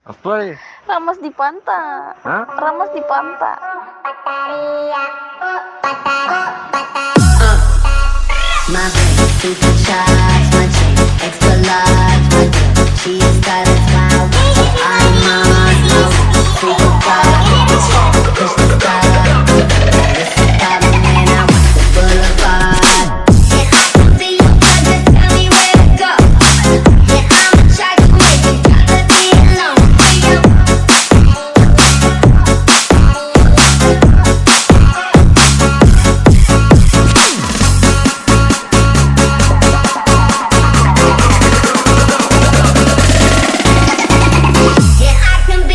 Apa ya? Ramas di pantai. Hah? Ramas di pantai. My brain, supercharged, my chain, extra large, my girl, she is got a smile, so I'm on smoke, super fly, push the stars, this is poppin' and I want the boulevard. And I can be your plug, just tell me where to go. And I'ma try to make you drop the beat alone.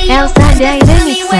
Elsa Day Remixer.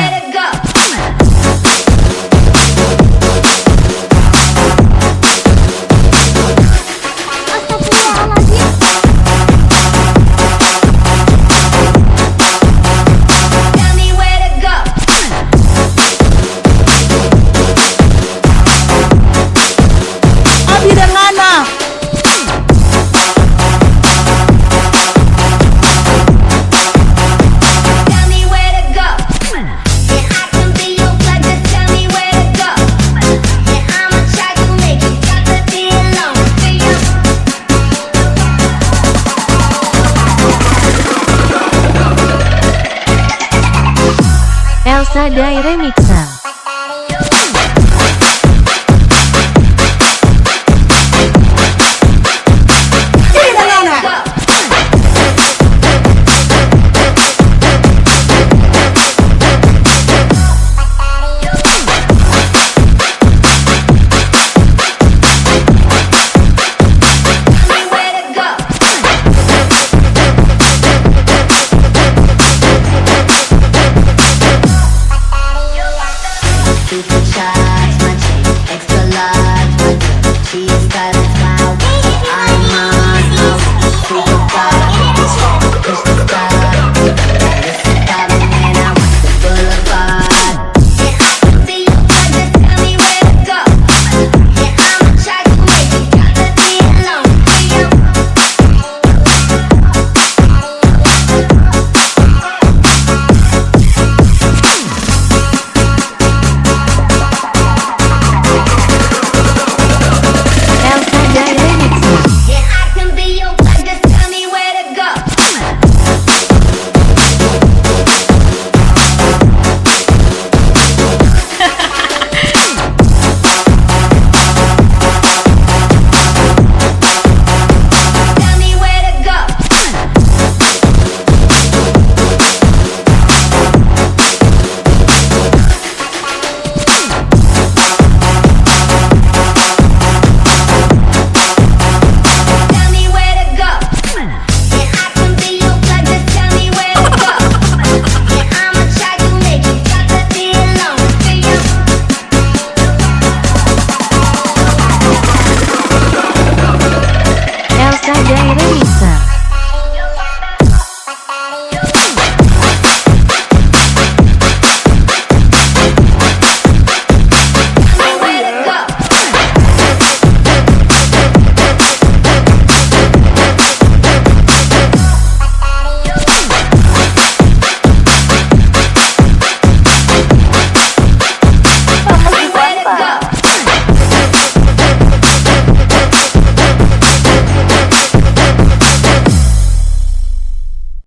Elsa Day Remix.